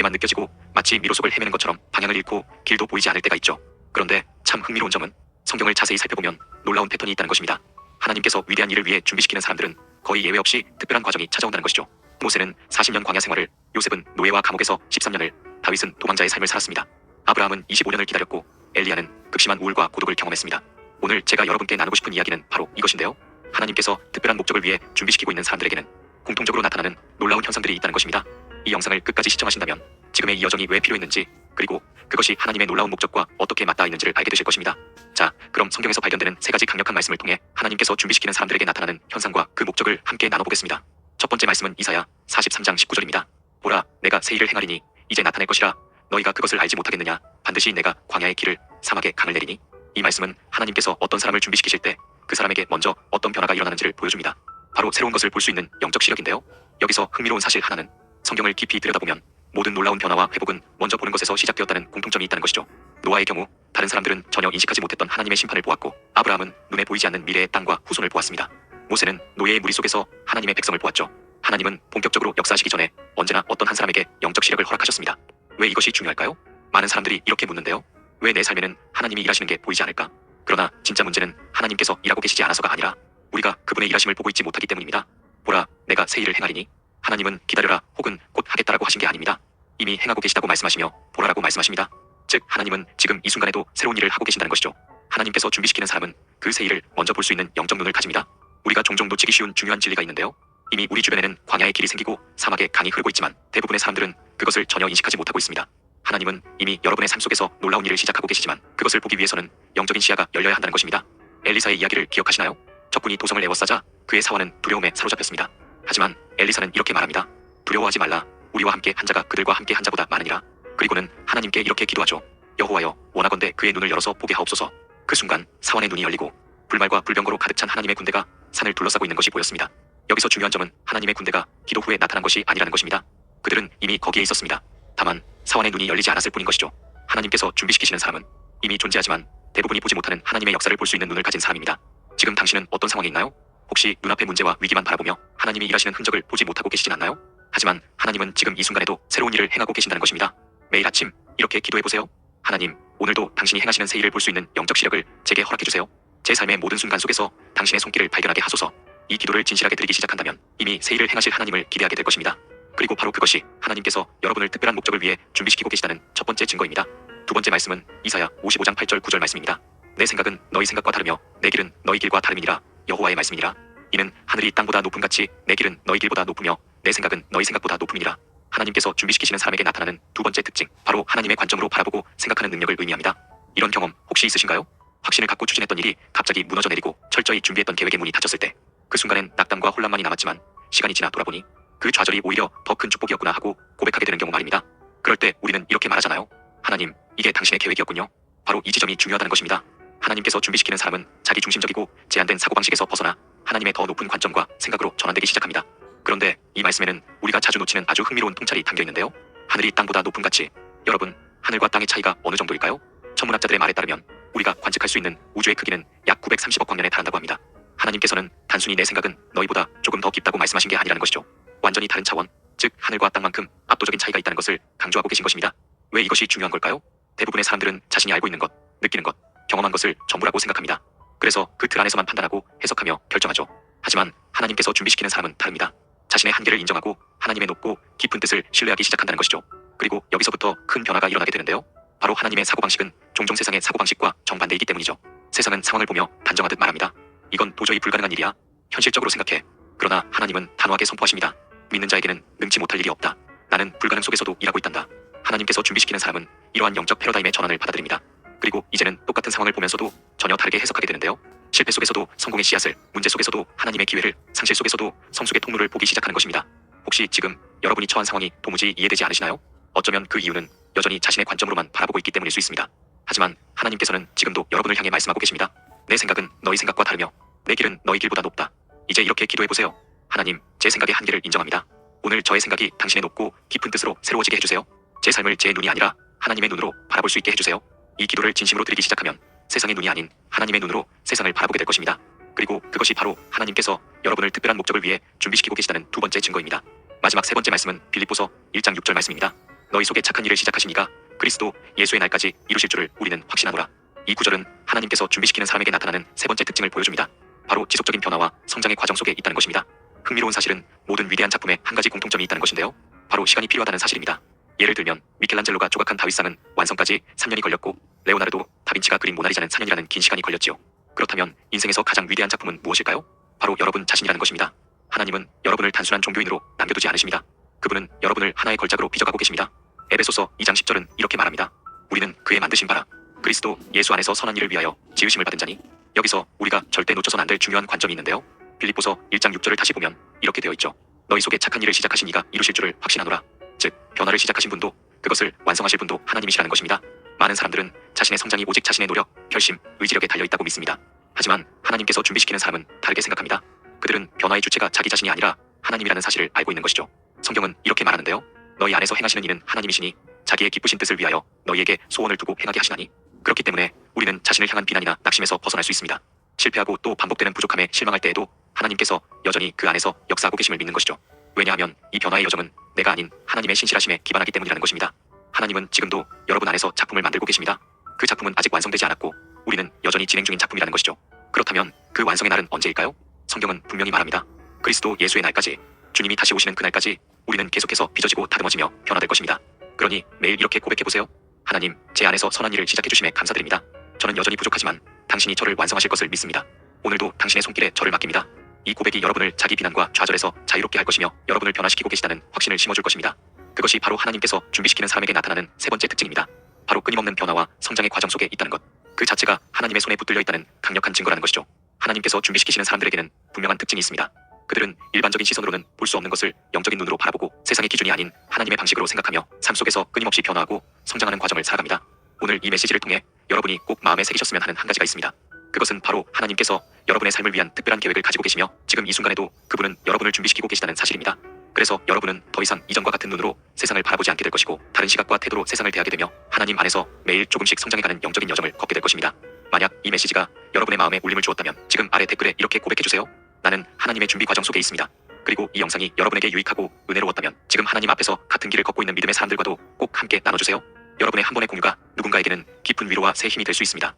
멀게만 느껴지고 마치 미로 속을 헤매는 것처럼 방향을 잃고 길도 보이지 않을 때가 있죠. 그런데 참 흥미로운 점은 성경을 자세히 살펴보면 놀라운 패턴이 있다는 것입니다. 하나님께서 위대한 일을 위해 준비시키는 사람들은 거의 예외 없이 특별한 과정이 찾아온다는 것이죠. 모세는 40년 광야 생활을, 요셉은 노예와 감옥에서 13년을, 다윗은 도망자의 삶을 살았습니다. 아브라함은 25년을 기다렸고 엘리야는 극심한 우울과 고독을 경험했습니다. 오늘 제가 여러분께 나누고 싶은 이야기는 바로 이것인데요. 하나님께서 특별한 목적을 위해 준비시키고 있는 사람들에게는 공통적으로 나타나는 놀라운 현상들이 있다는 것입니다. 이 영상을 끝까지 시청하신다면 지금의 이 여정이 왜 필요했는지, 그리고 그것이 하나님의 놀라운 목적과 어떻게 맞닿아 있는지를 알게 되실 것입니다. 자, 그럼 성경에서 발견되는 세 가지 강력한 말씀을 통해 하나님께서 준비시키는 사람들에게 나타나는 현상과 그 목적을 함께 나눠보겠습니다. 첫 번째 말씀은 이사야 43장 19절입니다. 보라, 내가 새 일을 행하리니 이제 나타낼 것이라. 너희가 그것을 알지 못하겠느냐. 반드시 내가 광야의 길을, 사막에 강을 내리니. 이 말씀은 하나님께서 어떤 사람을 준비시키실 때 그 사람에게 먼저 어떤 변화가 일어나는지를 보여줍니다. 바로 새로운 것을 볼 수 있는 영적 시력인데요. 여기서 흥미로운 사실 하나는 성경을 깊이 들여다보면 모든 놀라운 변화와 회복은 먼저 보는 것에서 시작되었다는 공통점이 있다는 것이죠. 노아의 경우 다른 사람들은 전혀 인식하지 못했던 하나님의 심판을 보았고, 아브라함은 눈에 보이지 않는 미래의 땅과 후손을 보았습니다. 모세는 노예의 무리 속에서 하나님의 백성을 보았죠. 하나님은 본격적으로 역사하시기 전에 언제나 어떤 한 사람에게 영적 시력을 허락하셨습니다. 왜 이것이 중요할까요? 많은 사람들이 이렇게 묻는데요. 왜 내 삶에는 하나님이 일하시는 게 보이지 않을까? 그러나 진짜 문제는 하나님께서 일하고 계시지 않아서가 아니라 우리가 그분의 일하심을 보고 있지 못하기 때문입니다. 보라, 내가 새 일을 행하리니. 하나님은 기다려라 혹은 곧 하겠다라고 하신 게 아닙니다. 이미 행하고 계시다고 말씀하시며 보라라고 말씀하십니다. 즉, 하나님은 지금 이 순간에도 새로운 일을 하고 계신다는 것이죠. 하나님께서 준비시키는 사람은 그 새 일을 먼저 볼 수 있는 영적 눈을 가집니다. 우리가 종종 놓치기 쉬운 중요한 진리가 있는데요. 이미 우리 주변에는 광야의 길이 생기고 사막에 강이 흐르고 있지만 대부분의 사람들은 그것을 전혀 인식하지 못하고 있습니다. 하나님은 이미 여러분의 삶 속에서 놀라운 일을 시작하고 계시지만 그것을 보기 위해서는 영적인 시야가 열려야 한다는 것입니다. 엘리사의 이야기를 기억하시나요? 적군이 도성을 에워싸자 그의 사원은 두려움에 사로잡혔습니다. 하지만 엘리사는 이렇게 말합니다. 두려워하지 말라. 우리와 함께 한 자가 그들과 함께 한 자보다 많으니라. 그리고는 하나님께 이렇게 기도하죠. 여호와여, 원하건대 그의 눈을 열어서 보게 하옵소서. 그 순간 사원의 눈이 열리고 불말과 불병거로 가득 찬 하나님의 군대가 산을 둘러싸고 있는 것이 보였습니다. 여기서 중요한 점은 하나님의 군대가 기도 후에 나타난 것이 아니라는 것입니다. 그들은 이미 거기에 있었습니다. 다만 사원의 눈이 열리지 않았을 뿐인 것이죠. 하나님께서 준비시키시는 사람은 이미 존재하지만 대부분이 보지 못하는 하나님의 역사를 볼 수 있는 눈을 가진 사람입니다. 지금 당신은 어떤 상황에 있나요? 혹시 눈앞의 문제와 위기만 바라보며 하나님이 일하시는 흔적을 보지 못하고 계시진 않나요? 하지만 하나님은 지금 이 순간에도 새로운 일을 행하고 계신다는 것입니다. 매일 아침 이렇게 기도해보세요. 하나님, 오늘도 당신이 행하시는 새 일을 볼 수 있는 영적 시력을 제게 허락해주세요. 제 삶의 모든 순간 속에서 당신의 손길을 발견하게 하소서. 이 기도를 진실하게 드리기 시작한다면 이미 새 일을 행하실 하나님을 기대하게 될 것입니다. 그리고 바로 그것이 하나님께서 여러분을 특별한 목적을 위해 준비시키고 계시다는 첫 번째 증거입니다. 두 번째 말씀은 이사야 55장 8절 9절 말씀입니다. 내 생각은 너희 생각과 다르며 내 길은 너희 길과 다름이니라. 여호와의 말씀이니라. 이는 하늘이 땅보다 높음 같이 내 길은 너희 길보다 높으며 내 생각은 너희 생각보다 높음이니라. 하나님께서 준비시키시는 사람에게 나타나는 두 번째 특징, 바로 하나님의 관점으로 바라보고 생각하는 능력을 의미합니다. 이런 경험 혹시 있으신가요? 확신을 갖고 추진했던 일이 갑자기 무너져 내리고 철저히 준비했던 계획의 문이 닫혔을 때 그 순간엔 낙담과 혼란만이 남았지만 시간이 지나 돌아보니 그 좌절이 오히려 더 큰 축복이었구나 하고 고백하게 되는 경우 말입니다. 그럴 때 우리는 이렇게 말하잖아요. 하나님, 이게 당신의 계획이었군요. 바로 이 지점이 중요하다는 것입니다. 하나님께서 준비시키는 사람은 자기 중심적이고 제한된 사고방식에서 벗어나 하나님의 더 높은 관점과 생각으로 전환되기 시작합니다. 그런데 이 말씀에는 우리가 자주 놓치는 아주 흥미로운 통찰이 담겨 있는데요. 하늘이 땅보다 높음 같이. 여러분, 하늘과 땅의 차이가 어느 정도일까요? 천문학자들의 말에 따르면 우리가 관측할 수 있는 우주의 크기는 약 930억 광년에 달한다고 합니다. 하나님께서는 단순히 내 생각은 너희보다 조금 더 깊다고 말씀하신 게 아니라는 것이죠. 완전히 다른 차원, 즉 하늘과 땅만큼 압도적인 차이가 있다는 것을 강조하고 계신 것입니다. 왜 이것이 중요한 걸까요? 대부분의 사람들은 자신이 알고 있는 것, 느끼는 것, 경험한 것을 전부라고 생각합니다. 그래서 그 틀 안에서만 판단하고 해석하며 결정하죠. 하지만 하나님께서 준비시키는 사람은 다릅니다. 자신의 한계를 인정하고 하나님의 높고 깊은 뜻을 신뢰하기 시작한다는 것이죠. 그리고 여기서부터 큰 변화가 일어나게 되는데요. 바로 하나님의 사고방식은 종종 세상의 사고방식과 정반대이기 때문이죠. 세상은 상황을 보며 단정하듯 말합니다. 이건 도저히 불가능한 일이야. 현실적으로 생각해. 그러나 하나님은 단호하게 선포하십니다. 믿는 자에게는 능치 못할 일이 없다. 나는 불가능 속에서도 일하고 있단다. 하나님께서 준비시키는 사람은 이러한 영적 패러다임의 전환을 받아들입니다. 그리고 이제는 똑같은 상황을 보면서도 전혀 다르게 해석하게 되는데요. 실패 속에서도 성공의 씨앗을, 문제 속에서도 하나님의 기회를, 상실 속에서도 성숙의 통로를 보기 시작하는 것입니다. 혹시 지금 여러분이 처한 상황이 도무지 이해되지 않으시나요? 어쩌면 그 이유는 여전히 자신의 관점으로만 바라보고 있기 때문일 수 있습니다. 하지만 하나님께서는 지금도 여러분을 향해 말씀하고 계십니다. 내 생각은 너희 생각과 다르며 내 길은 너희 길보다 높다. 이제 이렇게 기도해보세요. 하나님, 제 생각의 한계를 인정합니다. 오늘 저의 생각이 당신의 높고 깊은 뜻으로 새로워지게 해주세요. 제 삶을 제 눈이 아니라 하나님의 눈으로 바라볼 수 있게 해주세요. 이 기도를 진심으로 드리기 시작하면 세상의 눈이 아닌 하나님의 눈으로 세상을 바라보게 될 것입니다. 그리고 그것이 바로 하나님께서 여러분을 특별한 목적을 위해 준비시키고 계시다는 두 번째 증거입니다. 마지막 세 번째 말씀은 빌립보서 1장 6절 말씀입니다. 너희 속에 착한 일을 시작하신 이가 그리스도 예수의 날까지 이루실 줄을 우리는 확신하노라. 이 구절은 하나님께서 준비시키는 사람에게 나타나는 세 번째 특징을 보여줍니다. 바로 지속적인 변화와 성장의 과정 속에 있다는 것입니다. 흥미로운 사실은 모든 위대한 작품에 한 가지 공통점이 있다는 것인데요. 바로 시간이 필요하다는 사실입니다. 예를 들면 미켈란젤로가 조각한 다윗상은 완성까지 3년이 걸렸고 레오나르도 다빈치가 그린 모나리자는 4년이라는 긴 시간이 걸렸지요. 그렇다면 인생에서 가장 위대한 작품은 무엇일까요? 바로 여러분 자신이라는 것입니다. 하나님은 여러분을 단순한 종교인으로 남겨두지 않으십니다. 그분은 여러분을 하나의 걸작으로 빚어가고 계십니다. 에베소서 2장 10절은 이렇게 말합니다. 우리는 그의 만드신 바라 그리스도 예수 안에서 선한 일을 위하여 지으심을 받은 자니. 여기서 우리가 절대 놓쳐선 안 될 중요한 관점이 있는데요. 빌립보서 1장 6절을 다시 보면 이렇게 되어 있죠. 너희 속에 착한 일을 시작하신 이가 이루실 줄을 확신하노라. 즉 변화를 시작하신 분도 그것을 완성하실 분도 하나님이시라는 것입니다. 많은 사람들은 자신의 성장이 오직 자신의 노력, 결심, 의지력에 달려있다고 믿습니다. 하지만 하나님께서 준비시키는 사람은 다르게 생각합니다. 그들은 변화의 주체가 자기 자신이 아니라 하나님이라는 사실을 알고 있는 것이죠. 성경은 이렇게 말하는데요. 너희 안에서 행하시는 이는 하나님이시니 자기의 기쁘신 뜻을 위하여 너희에게 소원을 두고 행하게 하시나니. 그렇기 때문에 우리는 자신을 향한 비난이나 낙심에서 벗어날 수 있습니다. 실패하고 또 반복되는 부족함에 실망할 때에도 하나님께서 여전히 그 안에서 역사하고 계심을 믿는 것이죠. 왜냐하면 이 변화의 여정은 내가 아닌 하나님의 신실하심에 기반하기 때문이라는 것입니다. 하나님은 지금도 여러분 안에서 작품을 만들고 계십니다. 그 작품은 아직 완성되지 않았고 우리는 여전히 진행 중인 작품이라는 것이죠. 그렇다면 그 완성의 날은 언제일까요? 성경은 분명히 말합니다. 그리스도 예수의 날까지, 주님이 다시 오시는 그날까지 우리는 계속해서 빚어지고 다듬어지며 변화될 것입니다. 그러니 매일 이렇게 고백해보세요. 하나님, 제 안에서 선한 일을 시작해주심에 감사드립니다. 저는 여전히 부족하지만 당신이 저를 완성하실 것을 믿습니다. 오늘도 당신의 손길에 저를 맡깁니다. 이 고백이 여러분을 자기 비난과 좌절에서 자유롭게 할 것이며 여러분을 변화시키고 계시다는 확신을 심어줄 것입니다. 그것이 바로 하나님께서 준비시키는 사람에게 나타나는 세 번째 특징입니다. 바로 끊임없는 변화와 성장의 과정 속에 있다는 것. 그 자체가 하나님의 손에 붙들려 있다는 강력한 증거라는 것이죠. 하나님께서 준비시키시는 사람들에게는 분명한 특징이 있습니다. 그들은 일반적인 시선으로는 볼 수 없는 것을 영적인 눈으로 바라보고 세상의 기준이 아닌 하나님의 방식으로 생각하며 삶 속에서 끊임없이 변화하고 성장하는 과정을 살아갑니다. 오늘 이 메시지를 통해 여러분이 꼭 마음에 새기셨으면 하는 한 가지가 있습니다. 그것은 바로 하나님께서 여러분의 삶을 위한 특별한 계획을 가지고 계시며 지금 이 순간에도 그분은 여러분을 준비시키고 계시다는 사실입니다. 그래서 여러분은 더 이상 이전과 같은 눈으로 세상을 바라보지 않게 될 것이고 다른 시각과 태도로 세상을 대하게 되며 하나님 안에서 매일 조금씩 성장해가는 영적인 여정을 걷게 될 것입니다. 만약 이 메시지가 여러분의 마음에 울림을 주었다면 지금 아래 댓글에 이렇게 고백해주세요. 나는 하나님의 준비 과정 속에 있습니다. 그리고 이 영상이 여러분에게 유익하고 은혜로웠다면 지금 하나님 앞에서 같은 길을 걷고 있는 믿음의 사람들과도 꼭 함께 나눠주세요. 여러분의 한 번의 공유가 누군가에게는 깊은 위로와 새 힘이 될 수 있습니다.